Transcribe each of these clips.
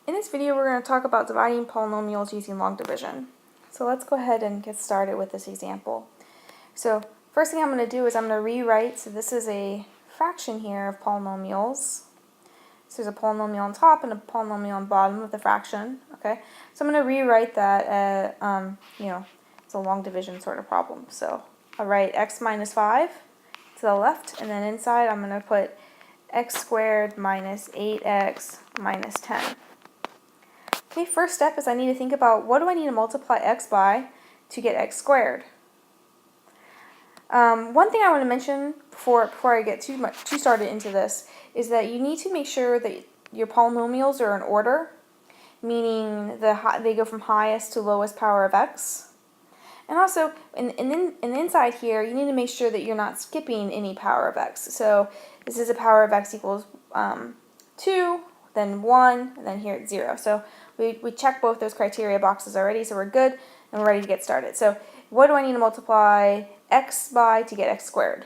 In this video, we're going to talk about dividing polynomials using long division. So let's go ahead and get started with this example. So first thing I'm going to do is I'm going to rewrite, so this is a fraction here of polynomials. So there's a polynomial on top and a polynomial on bottom of the fraction, okay? So I'm going to rewrite that, it's a long division sort of problem. So I'll write x minus 5 to the left, and then inside I'm going to put x squared minus 8x minus 10. Okay, first step is I need to think about what do I need to multiply x by to get x squared. One thing I want to mention before I get too started into this is that you need to make sure that your polynomials are in order, meaning they go from highest to lowest power of x. And also, inside here, you need to make sure that you're not skipping any power of x. So this is a power of x equals 2, then 1, and then here it's 0. So we checked both those criteria boxes already, so we're good, and we're ready to get started. So what do I need to multiply x by to get x squared?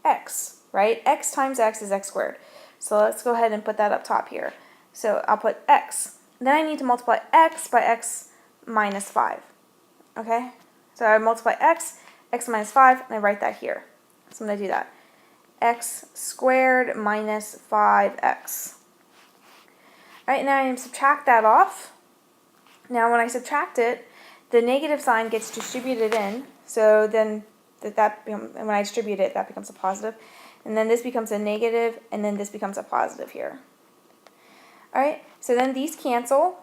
X, right? X times x is x squared. So let's go ahead and put that up top here. So I'll put x. Then I need to multiply x by x minus 5. Okay? So I multiply x minus 5, and I write that here. So I'm going to do that. X squared minus 5x. Alright, now I'm going to subtract that off. Now when I subtract it, the negative sign gets distributed in. So then when I distribute it, that becomes a positive. And then this becomes a negative, and then this becomes a positive here. Alright, so then these cancel,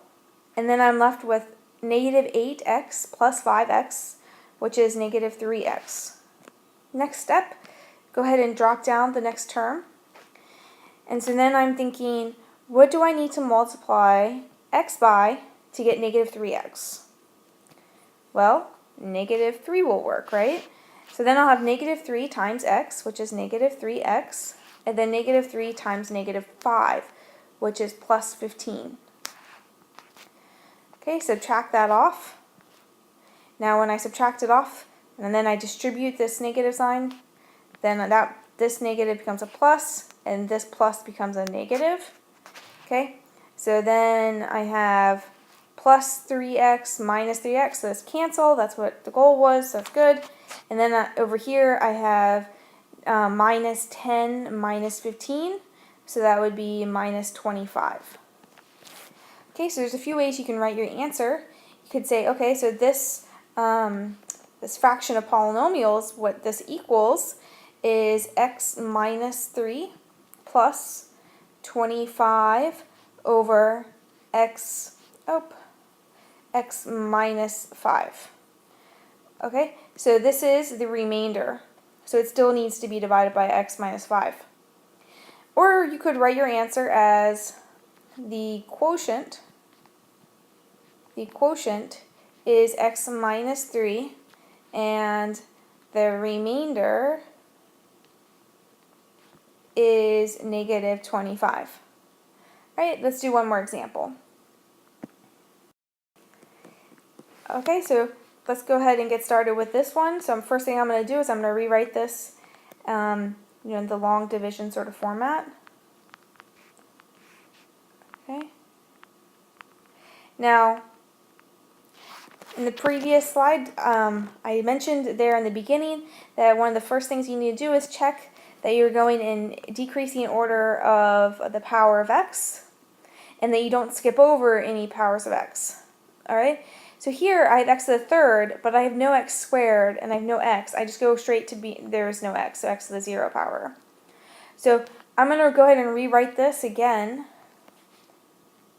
and then I'm left with negative 8x plus 5x, which is negative 3x. Next step, go ahead and drop down the next term. And so then I'm thinking, what do I need to multiply x by to get negative 3x? Well, negative 3 will work, right? So then I'll have negative 3 times x, which is negative 3x, and then negative 3 times negative 5, which is plus 15. Okay, subtract that off. Now when I subtract it off, and then I distribute this negative sign, then this negative becomes a plus, and this plus becomes a negative. Okay, so then I have plus 3x minus 3x, so this cancel, that's what the goal was, so that's good. And then over here I have minus 10 minus 15, so that would be minus 25. Okay, so there's a few ways you can write your answer. You could say, okay, so this fraction of polynomials, what this equals is x minus 3 plus 25 over x minus 5. Okay, so this is the remainder. So it still needs to be divided by x minus 5. Or you could write your answer as the quotient is x minus 3, and the remainder is negative 25. All right, let's do one more example. Okay, so let's go ahead and get started with this one. So first thing I'm going to do is I'm going to rewrite this in the long division sort of format. Okay. Now, in the previous slide, I mentioned there in the beginning that one of the first things you need to do is check that you're going in decreasing order of the power of x, and that you don't skip over any powers of x. Alright? So here I have x to the third, but I have no x squared, and I have no x. I just go straight to there is no x, so x to the 0 power. So I'm going to go ahead and rewrite this again,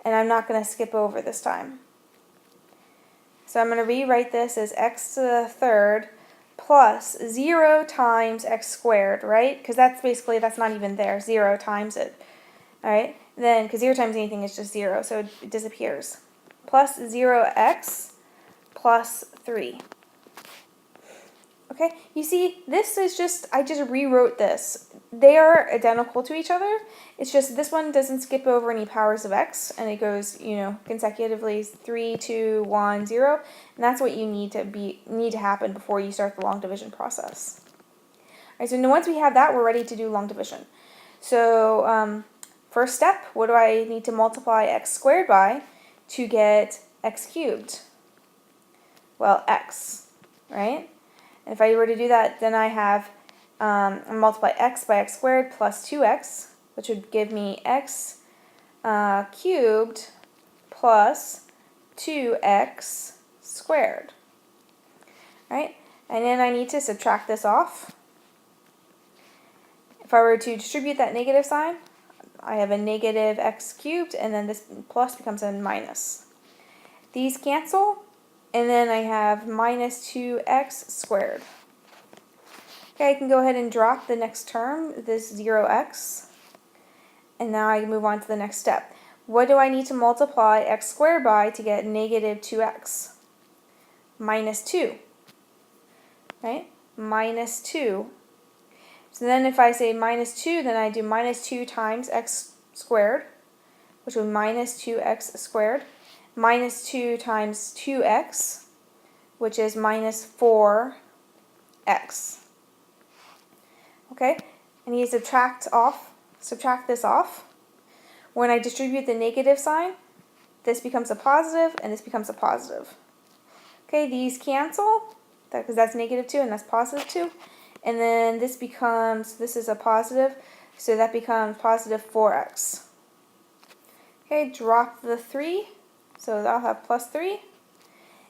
and I'm not going to skip over this time. So I'm going to rewrite this as x to the third plus 0 times x squared, right? Because that's not even there. 0 times it. Alright? Then, because 0 times anything is just 0, so it disappears. Plus 0x plus 3. Okay? You see, this is I just rewrote this. They are identical to each other. It's just this one doesn't skip over any powers of x, and it goes, consecutively 3, 2, 1, 0. And that's what you need to happen before you start the long division process. All right, so now once we have that, we're ready to do long division. So first step, what do I need to multiply x squared by to get x cubed? Well, x, right? And if I were to do that, then I have multiply x by x squared plus 2x, which would give me x cubed plus 2x squared, right? And then I need to subtract this off. If I were to distribute that negative sign, I have a negative x cubed, and then this plus becomes a minus. These cancel, and then I have minus 2x squared. Okay, I can go ahead and drop the next term, this 0x, and now I move on to the next step. What do I need to multiply x squared by to get negative 2x? Minus 2, right? Minus 2. So then if I say minus 2, then I do minus 2 times x squared, which would be minus 2x squared, minus 2 times 2x, which is minus 4x. Okay, I need to subtract this off. When I distribute the negative sign, this becomes a positive and this becomes a positive. Okay, these cancel, because that's negative 2 and that's positive 2. And then this is a positive, so that becomes positive 4x. Okay, drop the 3, so I'll have plus 3.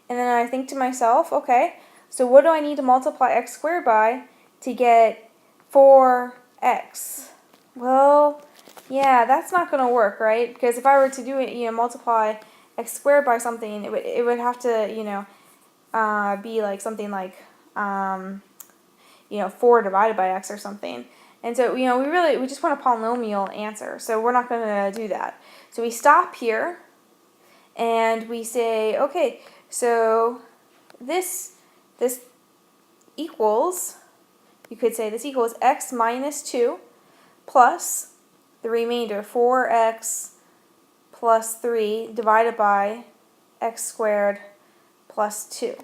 And then I think to myself, okay, so what do I need to multiply x squared by to get 4x? Well, yeah, that's not going to work, right? Because if I were to do it, multiply x squared by something, it would have to, be like something like, 4 divided by x or something. And so, we just want a polynomial answer. So we're not going to do that. So we stop here and we say, okay, so this equals, you could say this equals x minus 2 plus the remainder, 4x plus 3 divided by x squared plus 2.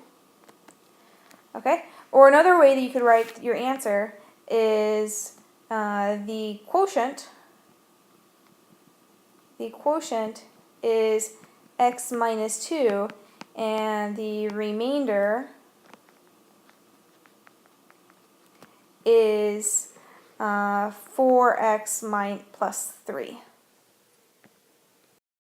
Okay? Or another way that you could write your answer is the quotient. The quotient is x minus 2, and the remainder is 4x plus 3.